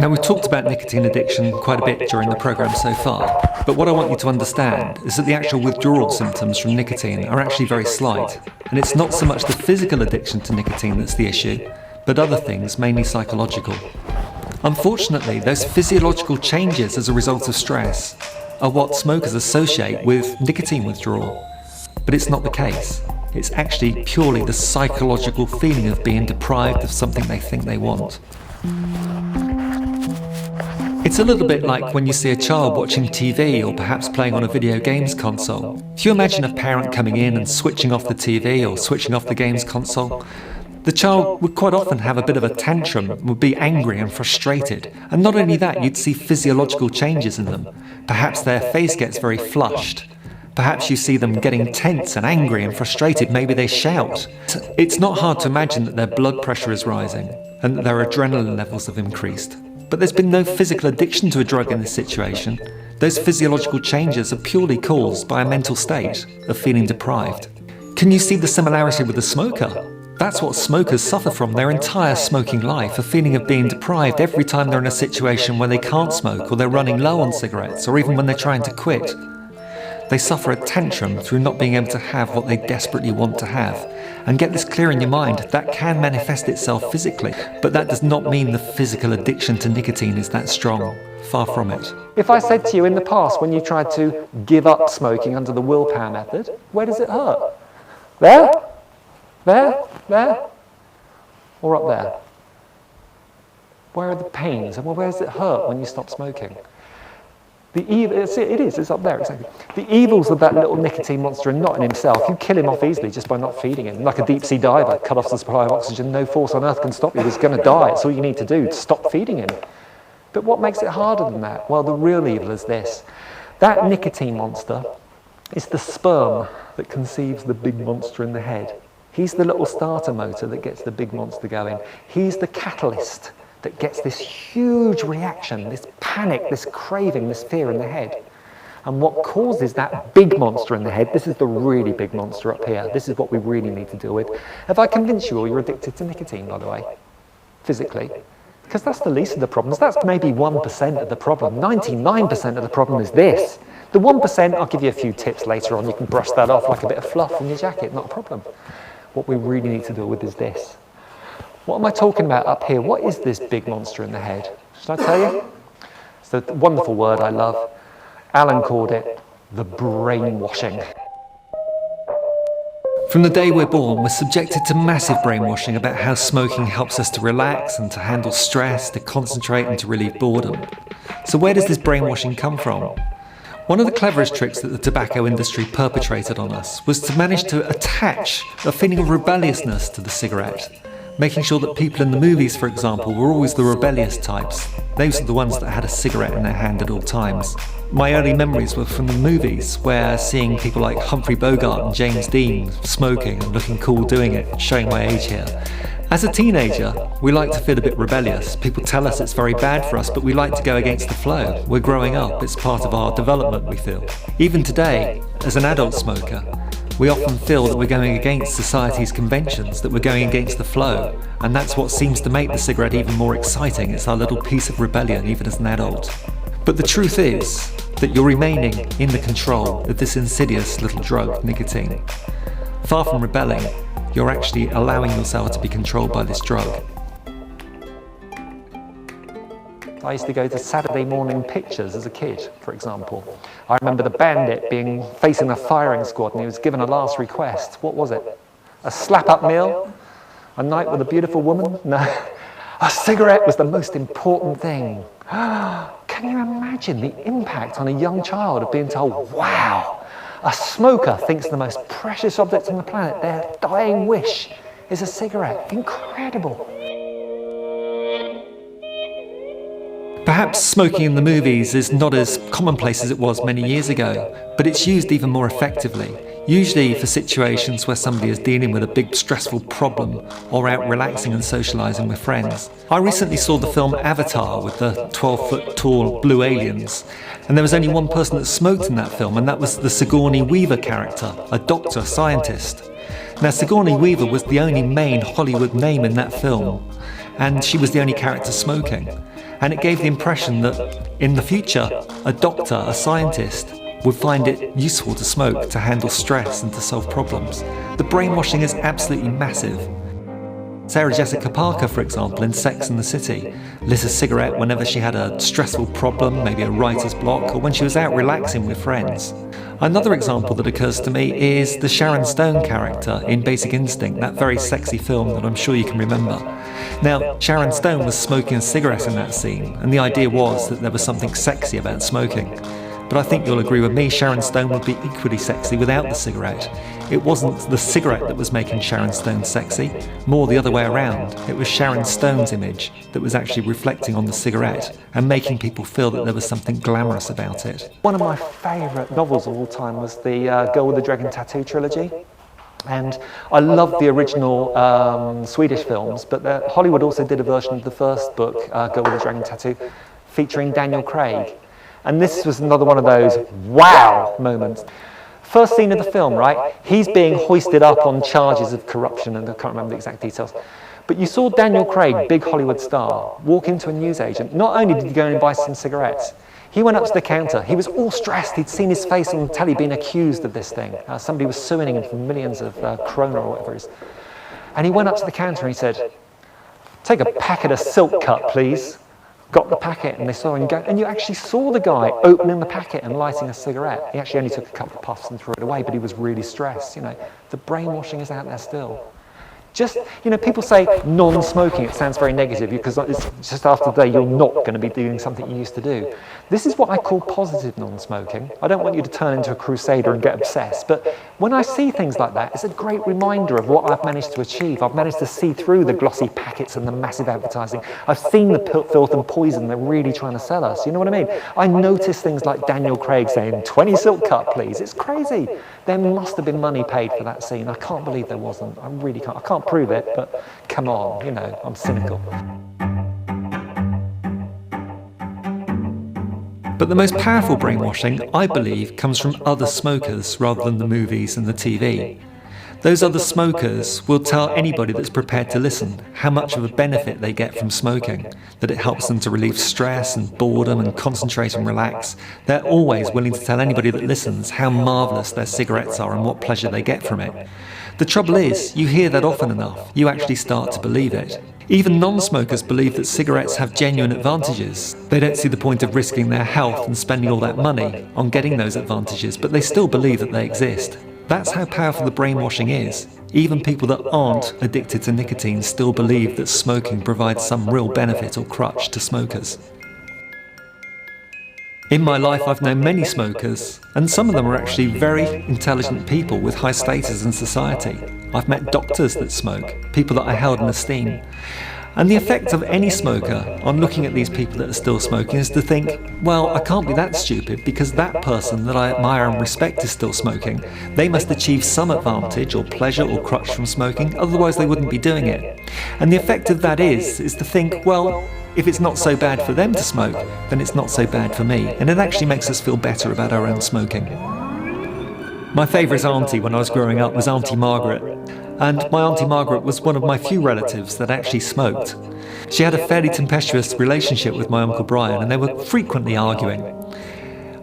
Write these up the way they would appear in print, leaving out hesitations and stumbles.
Now, we've talked about nicotine addiction quite a bit during the programme so far, but what I want you to understand is that the actual withdrawal symptoms from nicotine are actually very slight, and it's not so much the physical addiction to nicotine that's the issue, but other things, mainly psychological. Unfortunately, those physiological changes as a result of stress are what smokers associate with nicotine withdrawal, but it's not the case. It's actually purely the psychological feeling of being deprived of something they think they want. It's a little bit like when you see a child watching TV or perhaps playing on a video games console. If you imagine a parent coming in and switching off the TV or switching off the games console, the child would quite often have a bit of a tantrum, would be angry and frustrated. And not only that, you'd see physiological changes in them. Perhaps their face gets very flushed. Perhaps you see them getting tense and angry and frustrated. Maybe they shout. It's not hard to imagine that their blood pressure is rising and that their adrenaline levels have increased. But there's been no physical addiction to a drug in this situation. Those physiological changes are purely caused by a mental state of feeling deprived. Can you see the similarity with the smoker? That's what smokers suffer from their entire smoking life, a feeling of being deprived every time they're in a situation where they can't smoke or they're running low on cigarettes or even when they're trying to quit. They suffer a tantrum through not being able to have what they desperately want to have. And get this clear in your mind, that can manifest itself physically, but that does not mean the physical addiction to nicotine is that strong. Far from it. If I said to you in the past when you tried to give up smoking under the willpower method, where does it hurt? There? There? There? Or up there? Where are the pains? And where does it hurt when you stop smoking? It's up there, exactly. The evils of that little nicotine monster are not in himself. You kill him off easily just by not feeding him. Like a deep sea diver, cut off the supply of oxygen, no force on earth can stop you. He's going to die. It's all you need to do to stop feeding him. But what makes it harder than that? Well, the real evil is this. That nicotine monster is the sperm that conceives the big monster in the head. He's the little starter motor that gets the big monster going. He's the catalyst that gets this huge reaction, this panic, this craving, this fear in the head. And what causes that big monster in the head, this is the really big monster up here, this is what we really need to deal with. Have I convinced you all you're addicted to nicotine, by the way, physically? Because that's the least of the problems. That's maybe 1% of the problem. 99% of the problem is this. The 1%, I'll give you a few tips later on, you can brush that off like a bit of fluff in your jacket, not a problem. What we really need to deal with is this. What am I talking about up here? What is this big monster in the head? Should I tell you? It's a wonderful word I love. Alan called it the brainwashing. From the day we're born, we're subjected to massive brainwashing about how smoking helps us to relax and to handle stress, to concentrate and to relieve boredom. So where does this brainwashing come from? One of the cleverest tricks that the tobacco industry perpetrated on us was to manage to attach a feeling of rebelliousness to the cigarette, making sure that people in the movies, for example, were always the rebellious types. Those are the ones that had a cigarette in their hand at all times. My early memories were from the movies, where seeing people like Humphrey Bogart and James Dean smoking and looking cool doing it, showing my age here. As a teenager, we like to feel a bit rebellious. People tell us it's very bad for us, but we like to go against the flow. We're growing up, it's part of our development, we feel. Even today, as an adult smoker, we often feel that we're going against society's conventions, that we're going against the flow, and that's what seems to make the cigarette even more exciting. It's our little piece of rebellion, even as an adult. But the truth is that you're remaining in the control of this insidious little drug, nicotine. Far from rebelling, you're actually allowing yourself to be controlled by this drug. I used to go to Saturday morning pictures as a kid, for example. I remember the bandit facing a firing squad and he was given a last request. What was it? A slap-up meal? A night with a beautiful woman? No. A cigarette was the most important thing. Can you imagine the impact on a young child of being told, wow, a smoker thinks the most precious object on the planet, their dying wish, is a cigarette? Incredible. Perhaps smoking in the movies is not as commonplace as it was many years ago, but it's used even more effectively, usually for situations where somebody is dealing with a big stressful problem or out relaxing and socialising with friends. I recently saw the film Avatar with the 12-foot tall blue aliens, and there was only one person that smoked in that film, and that was the Sigourney Weaver character, a doctor, scientist. Now, Sigourney Weaver was the only main Hollywood name in that film, and she was the only character smoking. And it gave the impression that in the future, a doctor, a scientist, would find it useful to smoke to handle stress and to solve problems. The brainwashing is absolutely massive. Sarah Jessica Parker, for example, in Sex and the City, lit a cigarette whenever she had a stressful problem, maybe a writer's block, or when she was out relaxing with friends. Another example that occurs to me is the Sharon Stone character in Basic Instinct, that very sexy film that I'm sure you can remember. Now, Sharon Stone was smoking a cigarette in that scene, and the idea was that there was something sexy about smoking. But I think you'll agree with me, Sharon Stone would be equally sexy without the cigarette. It wasn't the cigarette that was making Sharon Stone sexy, more the other way around. It was Sharon Stone's image that was actually reflecting on the cigarette and making people feel that there was something glamorous about it. One of my favourite novels of all time was the Girl with the Dragon Tattoo trilogy. And I love the original Swedish films, but Hollywood also did a version of the first book, Girl with the Dragon Tattoo, featuring Daniel Craig. And this was another one of those wow moments. First scene of the film, right? He's being hoisted up on charges of corruption, and I can't remember the exact details. But you saw Daniel Craig, big Hollywood star, walk into a newsagent. Not only did he go in and buy some cigarettes, he went up to the counter. He was all stressed. He'd seen his face on the telly being accused of this thing. Somebody was suing him for millions of krona or whatever it is. And he went up to the counter and he said, "Take a packet of Silk Cut, please." Got the packet and they saw him go, and you actually saw the guy opening the packet and lighting a cigarette. He actually only took a couple of puffs and threw it away, but he was really stressed. You know, the brainwashing is out there still. Just, you know, people say non-smoking, it sounds very negative because it's just after the day you're not going to be doing something you used to do. This is what I call positive non-smoking. I don't want you to turn into a crusader and get obsessed, but when I see things like that, it's a great reminder of what I've managed to achieve. I've managed to see through the glossy packets and the massive advertising. I've seen the filth and poison they're really trying to sell us. You know what I mean? I notice things like Daniel Craig saying, 20 Silk Cut, please. It's crazy. There must have been money paid for that scene. I can't believe there wasn't. I really can't. I can't prove it, but come on, you know, I'm cynical. But the most powerful brainwashing, I believe, comes from other smokers rather than the movies and the TV. Those other smokers will tell anybody that's prepared to listen how much of a benefit they get from smoking, that it helps them to relieve stress and boredom and concentrate and relax. They're always willing to tell anybody that listens how marvellous their cigarettes are and what pleasure they get from it. The trouble is, you hear that often enough, you actually start to believe it. Even non-smokers believe that cigarettes have genuine advantages. They don't see the point of risking their health and spending all that money on getting those advantages, but they still believe that they exist. That's how powerful the brainwashing is. Even people that aren't addicted to nicotine still believe that smoking provides some real benefit or crutch to smokers. In my life, I've known many smokers, and some of them are actually very intelligent people with high status in society. I've met doctors that smoke, people that I held in esteem. And the effect of any smoker on looking at these people that are still smoking is to think, well, I can't be that stupid because that person that I admire and respect is still smoking. They must achieve some advantage or pleasure or crutch from smoking, otherwise they wouldn't be doing it. And the effect of that is to think, well, if it's not so bad for them to smoke, then it's not so bad for me. And it actually makes us feel better about our own smoking. My favourite auntie when I was growing up was Auntie Margaret. And my Auntie Margaret was one of my few relatives that actually smoked. She had a fairly tempestuous relationship with my Uncle Brian, and they were frequently arguing.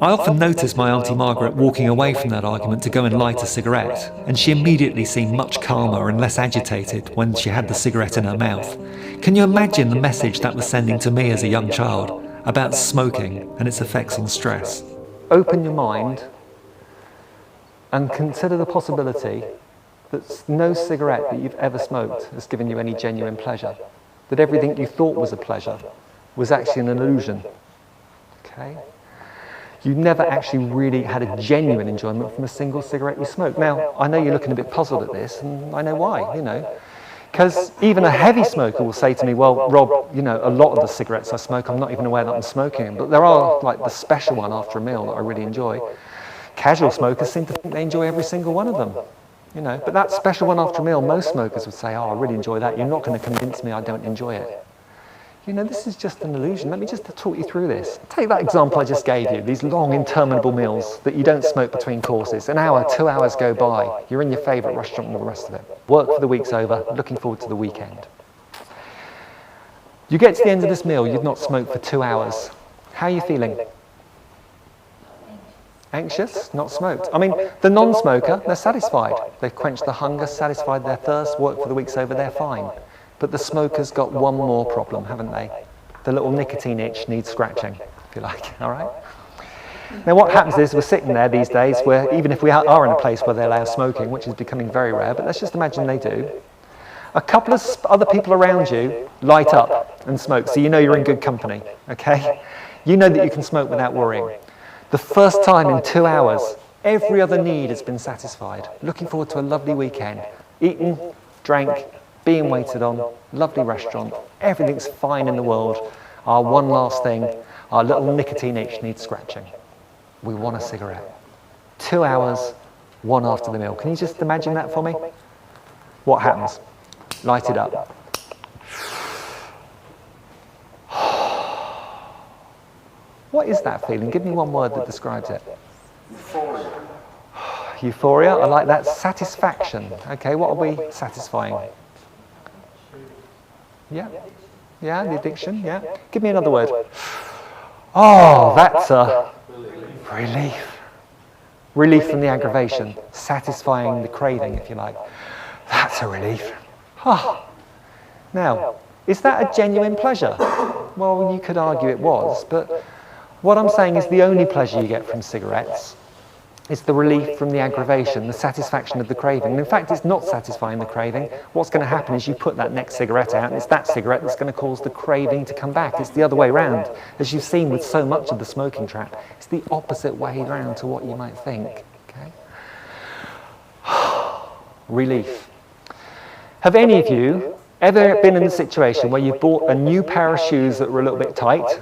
I often noticed my Auntie Margaret walking away from that argument to go and light a cigarette, and she immediately seemed much calmer and less agitated when she had the cigarette in her mouth. Can you imagine the message that was sending to me as a young child about smoking and its effects on stress? Open your mind and consider the possibility that no cigarette that you've ever smoked has given you any genuine pleasure. That everything you thought was a pleasure was actually an illusion. Okay? You never actually really had a genuine enjoyment from a single cigarette you smoked. Now, I know you're looking a bit puzzled at this, and I know why, you know. Because even a heavy smoker will say to me, well, Rob, you know, a lot of the cigarettes I smoke, I'm not even aware that I'm smoking them. But there are, like, the special one after a meal that I really enjoy. Casual smokers seem to think they enjoy every single one of them. You know, but that special one after a meal, most smokers would say, oh, I really enjoy that. You're not going to convince me I don't enjoy it. You know, this is just an illusion. Let me just talk you through this. Take that example I just gave you, these long, interminable meals that you don't smoke between courses. An hour, 2 hours go by. You're in your favourite restaurant and all the rest of it. Work for the week's over, looking forward to the weekend. You get to the end of this meal, you've not smoked for 2 hours. How are you feeling? Anxious? Not smoked. I mean, the non-smoker, they're satisfied. They've quenched the hunger, satisfied their thirst, worked for the week's over, they're fine. But the smoker's got one more problem, haven't they? The little nicotine itch needs scratching, if you like, all right? Now what happens is we're sitting there these days where even if we are in a place where they allow smoking, which is becoming very rare, but let's just imagine they do, a couple of other people around you light up and smoke, so you know you're in good company, okay? You know that you can smoke without worrying. The first time in 2 hours, every other need has been satisfied. Looking forward to a lovely weekend. Eaten, drank, being waited on, lovely restaurant, everything's fine in the world. Our one last thing, our little nicotine itch needs scratching. We want a cigarette. 2 hours, one after the meal. Can you just imagine that for me? What happens? Light it up. What is that feeling? Give me one word that describes it. Euphoria. Euphoria, I like that. Satisfaction. Okay, what are we satisfying? Yeah? Yeah, the addiction, yeah. Give me another word. Oh, that's a relief. Relief from the aggravation. Satisfying the craving, if you like. That's a relief. Now, is that a genuine pleasure? Well, you could argue it was, but what I'm saying is the only pleasure you get from cigarettes is the relief from the aggravation, the satisfaction of the craving. And in fact, it's not satisfying the craving. What's going to happen is you put that next cigarette out, and it's that cigarette that's going to cause the craving to come back. It's the other way around. As you've seen with so much of the smoking trap, it's the opposite way around to what you might think. Okay? Relief. Have any of you ever been in a situation where you've bought a new pair of shoes that were a little bit tight?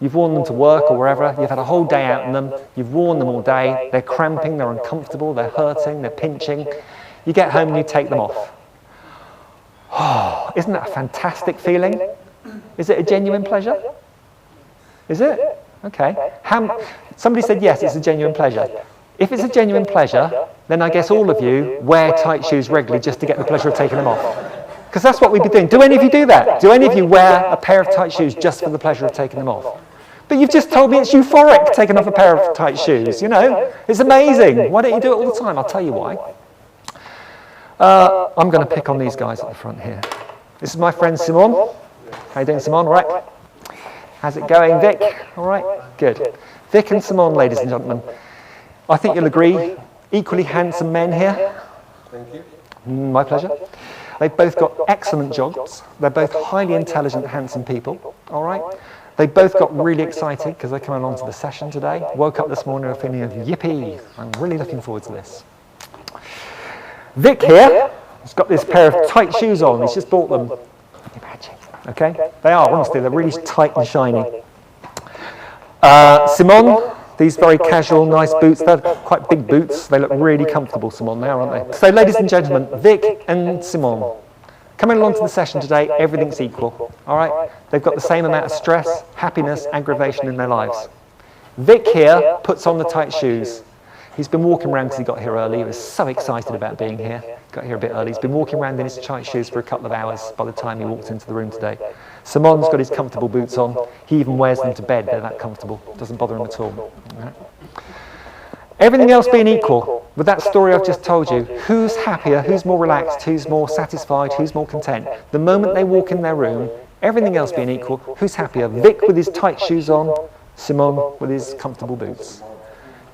You've worn them to work or wherever, you've had a whole day out in them, you've worn them all day, they're cramping, they're uncomfortable, they're hurting, they're pinching. You get home and you take them off. Oh, isn't that a fantastic feeling? Is it a genuine pleasure? Is it? Okay. Somebody said yes, it's a genuine pleasure. If it's a genuine pleasure, then I guess all of you wear tight shoes regularly just to get the pleasure of taking them off. Because that's what we'd be doing. Do any of you do that? Do any of you wear a pair of tight shoes just for the pleasure of taking them off? But you've just told me it's euphoric taking off a pair of tight shoes, you know? It's amazing. Why don't you do it all the time? I'll tell you why. I'm going to pick on these guys at the front here. This is my friend Simon. How you doing, Simon? All right. How's it going, Vic? All right. Good. Vic and Simon, ladies and gentlemen. I think you'll agree, equally handsome men here. Thank you. My pleasure. They've both got excellent jobs. They're both highly intelligent, handsome people. All right. They both got really excited because they came along to the session today. Woke up this morning with a feeling of yippee. I'm really looking forward to this. Vic here has got this pair of tight shoes on. He's just bought them. Imagine. Okay. They are, honestly, they're really tight and shiny. Simon, these very casual, nice boots. They're quite big boots. They look really comfortable, Simon, now, aren't they? So, ladies and gentlemen, Vic and Simon. Coming along to the session today, everything's equal, all right? They've got the same amount of stress, happiness, aggravation in their lives. Vic here puts on the tight shoes. He's been walking around because he got here early. He was so excited about being here. Got here a bit early. He's been walking around in his tight shoes for a couple of hours by the time he walked into the room today. Simon's got his comfortable boots on. He even wears them to bed. They're that comfortable. Doesn't bother him at all. All right. Everything else being equal, with that story I've just told you, who's happier, who's more relaxed, who's more satisfied, who's more content? The moment they walk in their room, everything else being equal, who's happier? Vic with his tight shoes on, Simon with his comfortable boots.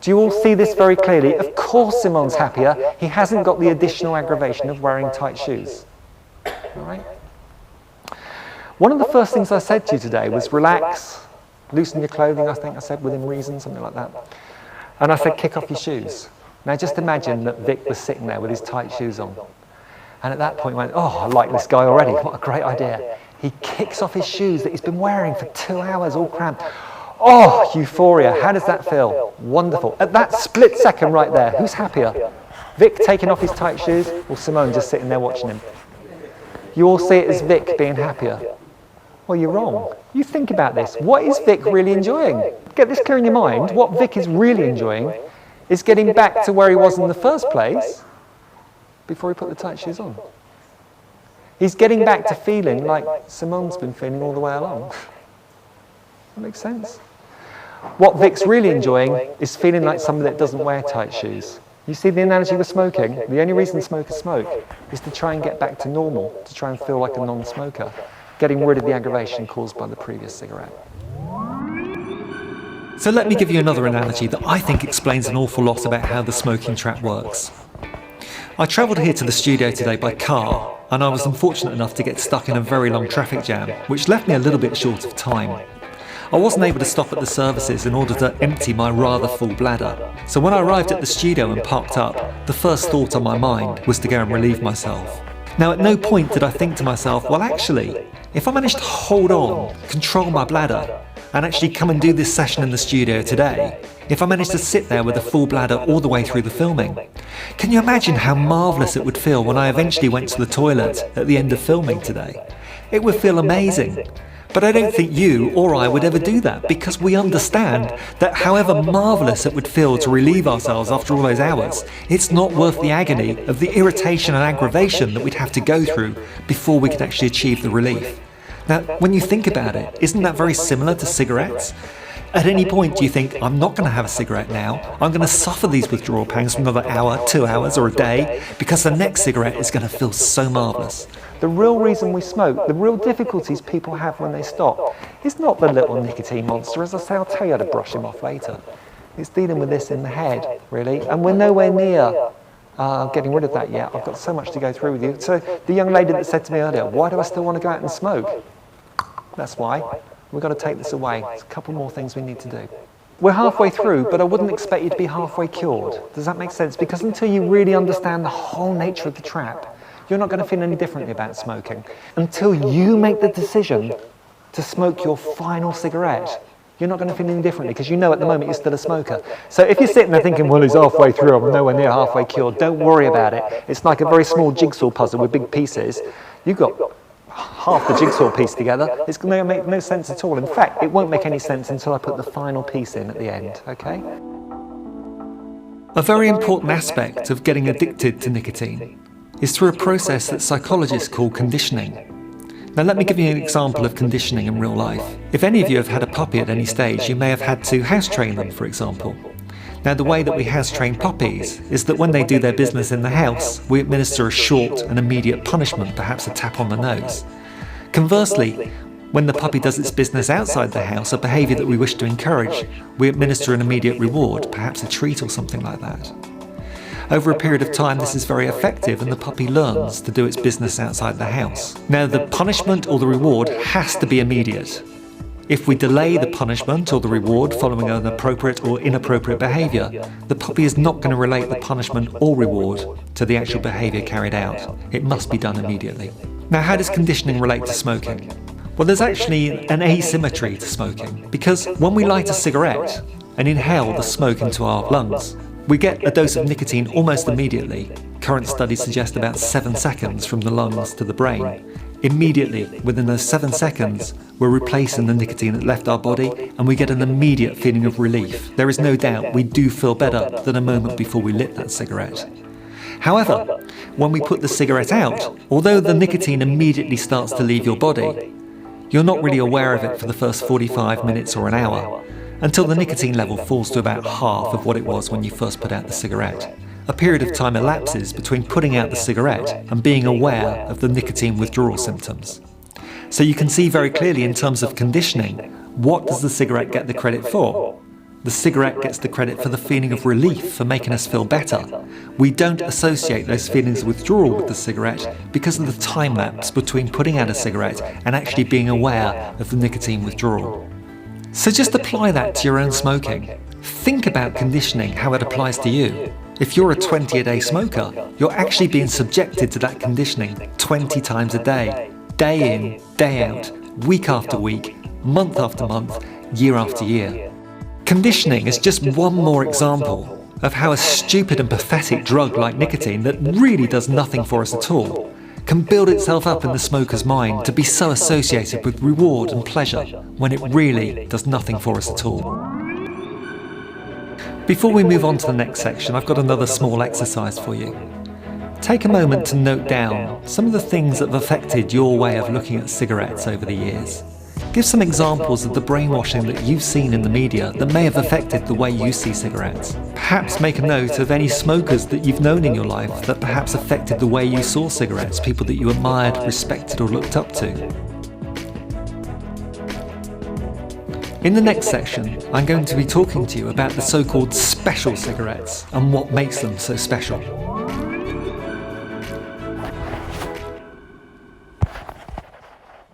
Do you all see this very clearly? Of course Simon's happier. He hasn't got the additional aggravation of wearing tight shoes. All right? One of the first things I said to you today was relax, loosen your clothing, I think I said, within reason, something like that. And I said, kick off your shoes. Now just imagine that Vic was sitting there with his tight shoes on. And at that point he went, oh, I like this guy already. What a great idea. He kicks off his shoes that he's been wearing for 2 hours, all cramped. Oh, euphoria. How does that feel? Wonderful. At that split second right there, who's happier? Vic taking off his tight shoes or Simone just sitting there watching him? You all see it as Vic being happier. Well, you're wrong. You think about this. What is Vic really enjoying? Get this clear in your mind. What Vic is really enjoying is getting back to where he was in the first place before he put the tight shoes on. He's getting back to feeling like Simone's been feeling all the way along. That makes sense? What Vic's really enjoying is feeling like somebody that doesn't wear tight shoes. You see the analogy with smoking? The only reason smokers smoke is to try and get back to normal, to try and feel like a non-smoker, getting rid of the aggravation caused by the previous cigarette. So let me give you another analogy that I think explains an awful lot about how the smoking trap works. I travelled here to the studio today by car, and I was unfortunate enough to get stuck in a very long traffic jam, which left me a little bit short of time. I wasn't able to stop at the services in order to empty my rather full bladder. So when I arrived at the studio and parked up, the first thought on my mind was to go and relieve myself. Now, at no point did I think to myself, well, actually, if I manage to hold on, control my bladder, and actually come and do this session in the studio today, if I manage to sit there with a full bladder all the way through the filming, can you imagine how marvellous it would feel when I eventually went to the toilet at the end of filming today? It would feel amazing. But I don't think you or I would ever do that, because we understand that however marvellous it would feel to relieve ourselves after all those hours, it's not worth the agony of the irritation and aggravation that we'd have to go through before we could actually achieve the relief. Now, when you think about it, isn't that very similar to cigarettes? At any point do you think, I'm not going to have a cigarette now, I'm going to suffer these withdrawal pangs for another hour, 2 hours or a day, because the next cigarette is going to feel so marvellous. The real reason we smoke, the real difficulties people have when they stop, is not the little nicotine monster. As I say, I'll tell you how to brush him off later. It's dealing with this in the head, really, and we're nowhere near getting rid of that yet. I've got so much to go through with you. So the young lady that said to me earlier, why do I still want to go out and smoke? That's why. We've got to take this away. There's a couple more things we need to do. We're halfway through, but I wouldn't expect you to be halfway cured. Does that make sense? Because until you really understand the whole nature of the trap, you're not going to feel any differently about smoking. Until you make the decision to smoke your final cigarette, you're not going to feel any differently, because you know at the moment you're still a smoker. So if you're sitting there thinking, well, he's halfway through, I'm nowhere near halfway cured, don't worry about it. It's like a very small jigsaw puzzle with big pieces. You've got half the jigsaw piece together. It's going to make no sense at all. In fact, it won't make any sense until I put the final piece in at the end, okay? A very important aspect of getting addicted to nicotine is through a process that psychologists call conditioning. Now let me give you an example of conditioning in real life. If any of you have had a puppy at any stage, you may have had to house train them, for example. Now the way that we house train puppies is that when they do their business in the house, we administer a short and immediate punishment, perhaps a tap on the nose. Conversely, when the puppy does its business outside the house, a behaviour that we wish to encourage, we administer an immediate reward, perhaps a treat or something like that. Over a period of time, this is very effective, and the puppy learns to do its business outside the house. Now, the punishment or the reward has to be immediate. If we delay the punishment or the reward following an appropriate or inappropriate behaviour, the puppy is not going to relate the punishment or reward to the actual behaviour carried out. It must be done immediately. Now, how does conditioning relate to smoking? Well, there's actually an asymmetry to smoking, because when we light a cigarette and inhale the smoke into our lungs, we get a dose of nicotine almost immediately. Current studies suggest about 7 seconds from the lungs to the brain. Immediately, within those 7 seconds, we're replacing the nicotine that left our body, and we get an immediate feeling of relief. There is no doubt we do feel better than a moment before we lit that cigarette. However, when we put the cigarette out, although the nicotine immediately starts to leave your body, you're not really aware of it for the first 45 minutes or an hour, until the nicotine level falls to about half of what it was when you first put out the cigarette. A period of time elapses between putting out the cigarette and being aware of the nicotine withdrawal symptoms. So you can see very clearly in terms of conditioning, what does the cigarette get the credit for? The cigarette gets the credit for the feeling of relief, for making us feel better. We don't associate those feelings of withdrawal with the cigarette because of the time lapse between putting out a cigarette and actually being aware of the nicotine withdrawal. So just apply that to your own smoking. Think about conditioning, how it applies to you. If you're a 20-a-day smoker, you're actually being subjected to that conditioning 20 times a day in, day out, week after week, month after month, year after year. Conditioning is just one more example of how a stupid and pathetic drug like nicotine that really does nothing for us at all can build itself up in the smoker's mind to be so associated with reward and pleasure when it really does nothing for us at all. Before we move on to the next section, I've got another small exercise for you. Take a moment to note down some of the things that have affected your way of looking at cigarettes over the years. Give some examples of the brainwashing that you've seen in the media that may have affected the way you see cigarettes. Perhaps make a note of any smokers that you've known in your life that perhaps affected the way you saw cigarettes, people that you admired, respected or looked up to. In the next section, I'm going to be talking to you about the so-called special cigarettes and what makes them so special.